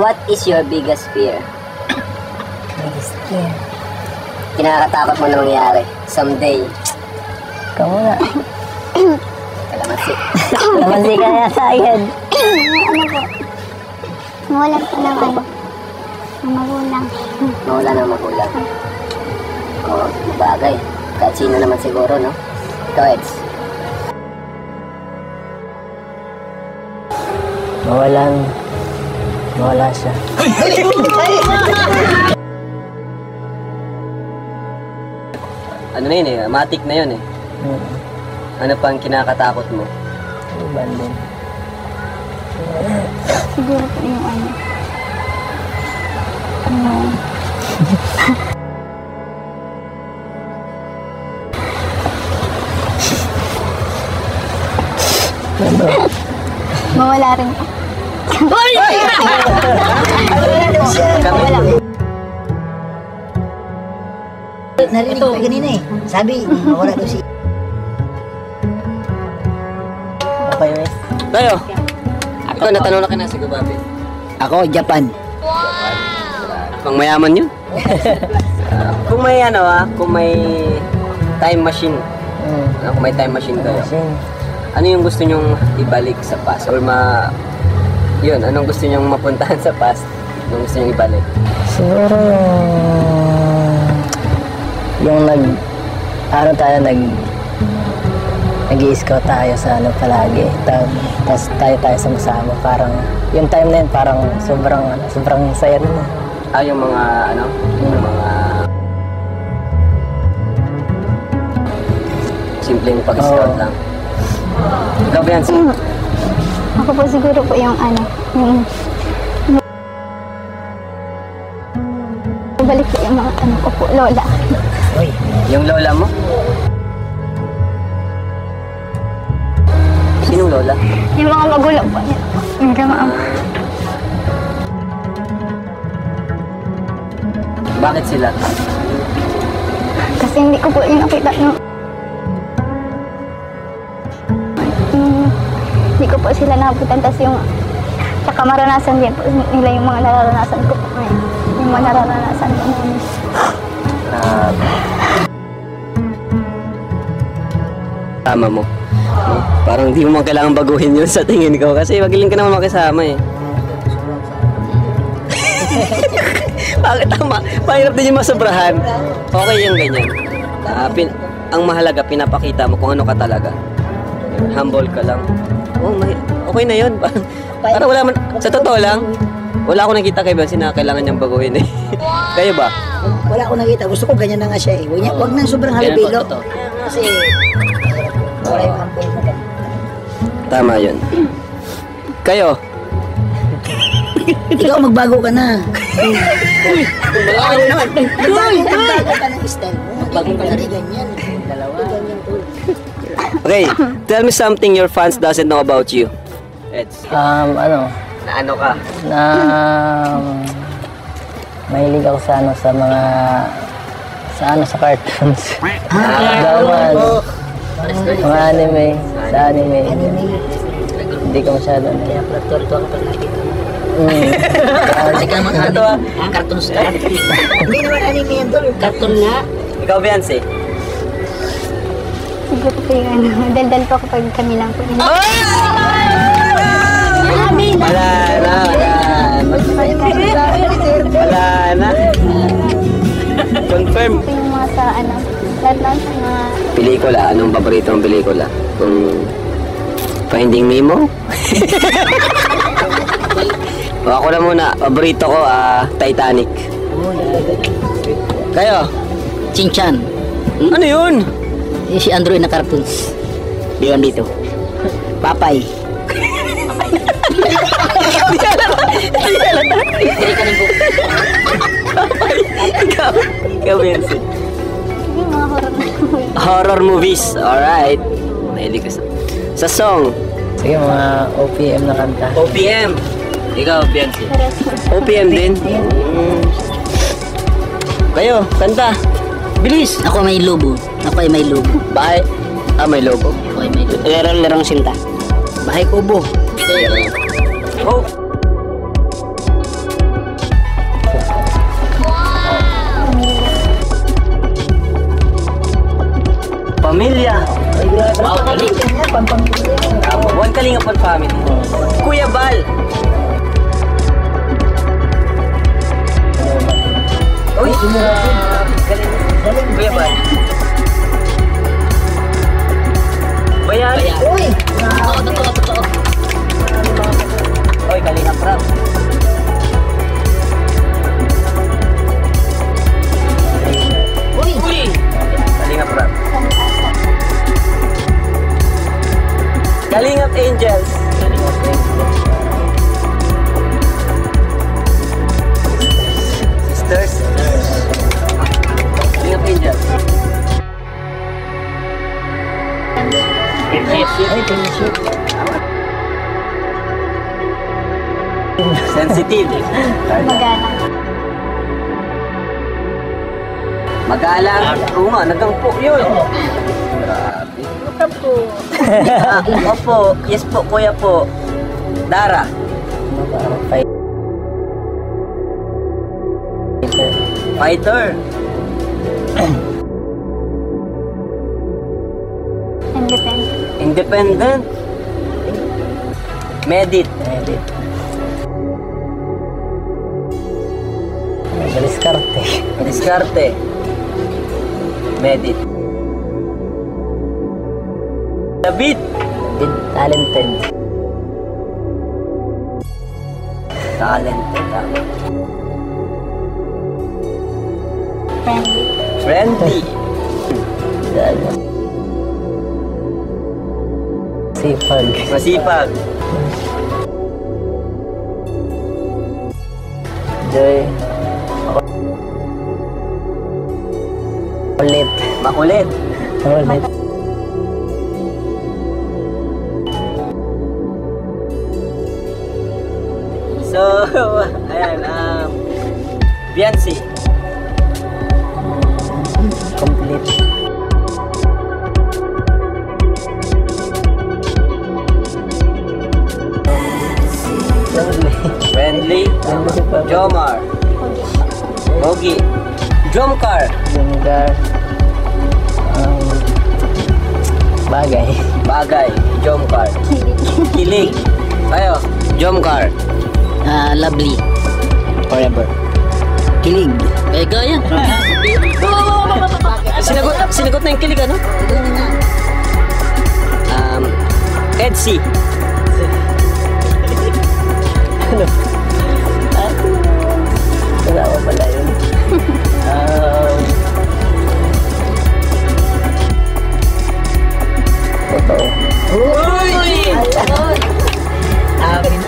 What is your biggest fear? Biggest fear? Kinakatakot mo na mangyari someday. Ikaw muna. Kalamansi. Kalamansi ka na sa akin. Ano po? Mawalan po ng ano? Ng magulang. Mawala ng magulang. Oo, bagay. Kahit sino naman siguro, no? Ikaw, Eds. Mawala siya. Ano na yun eh, matik na yun eh. Ano pang kinakatakot mo? Iban din. Siguro po yung ano. Mawala rin po. Narinig ko kanina eh. Sabi, mawala daw si... Okay, Wes. Tayo! Ikaw, natanong na ka na si Gubabi. Ako, Japan. Pang mayaman yun. Kung may ano kung may time machine. Kung may time machine kayo. Ano yung gusto nyong ibalik sa past? Or yun, anong gusto nyong mapuntahan sa past? Anong gusto nyong ibalik? Siguro yung nag-i-scout tayo sa ano palagi. Tapos tayo sama-sama. Parang, yung time na yun, parang sobrang saya rin. Yung mga, yung mga simpleng pag-scout lang. Ikaw ba yan? Ako po siguro po yung ano, yung balik po yung mga ano ko po, lola. Uy, Yung lola mo? Sinong lola? Yung mga magulang po niya. Yung mga Bakit sila? kasi hindi ko po yung nakita no. Hindi ko po sila nabutan, tas yung tsaka maranasan din po nila yung mga nararanasan ko po ngayon. Yung mga nararanasan ko ngayon. Tama mo. Parang di mo man kailangan baguhin yun sa tingin ko kasi magaling ka naman makisama eh. Bakit tama? Mahirap din yung masobrahan. Okay yung ganyan. Ang mahalaga, pinapakita mo kung ano ka talaga. Humble ka lang. Okay na yun. Parang wala man, sa totoo lang, wala akong nakita kay Bensi na kailangan niyang baguhin eh. Kayo ba? wala ko nakita. Gusto ko ganyan na nga siya eh. Huwag nang sobrang halibilo. Kasi wala yung humble na ganyan. Tama yun. Kayo? Ikaw magbago ka na. Magbago naman. Magbago ka ng style mo. Magbago ka na rin ganyan. Dalawa. Okay, tell me something your fans doesn't know about you. Eds. Na ano ka? mahilig ako sa cartoons. Daman. Mga anime. Sa anime. Hindi ko masyado. Kaya tuwa ka pag nakita mo. Kasi ka mga Cartoons ka. Hindi naman anime yan doon. Cartoon nga. Ikaw, Beyonce? Siguro po yung ano, daldal po kapag kami lang po. Wala na. Confirm. Po yung mga sa ano, lahat lang sa mga Pelikula, anong paborito mong pelikula? Kung Finding Nemo? O ako na muna, paborito ko, Titanic. Kayo? Chin-chan. Ano yun? Yung si Android na cartoons. Di yun dito. Papay. Ikaw, Bensi. yung mga horror na Horror movies, alright. Mahilig ka sa song. Sige, mga OPM na kanta. OPM. Ikaw, Bensi. OPM din. Kayo, kanta. Bilis. Ako may lobo. Ako ay may lobo. Bahay. May logo. Ako ay may lobo. Lerong sinta. Bahay kubo. Oh. Kalingapang pamilya. One Kalingapan family. Kuya Bal. Uy, galing. Kuya Bal. Bayani. Uy! Totoo. Uy, Kalingap Rap. Uy! Uy! Kalingap Rap. Kalingap Angels. Sisters. Kalingap Angels. Sensitive. Magana. Magalang. Oo nga, nagampo yun. Grabe. Opo. Yes po, kuya po. Dara. Fighter. Independent. Independent. Medit. Diskarte. Diskarte. Medit. David. Talented. Talented. Friendly. Friendly. Sipag. Masipag. Joy. Ulit. Makulit. Ulit. So, ayan, Beyonce. Complete. Friendly. Jomar. Bogi. Jomcar. Jumgar. Bagay. Bagay. Jomcar. Kilig. Ayo. Jomcar. Lovely. Forever. Kilig. Kaya. Sinagot na yung kilig, ano? Edsy. Wala ko pala yun. Totoo. Uy! Akin.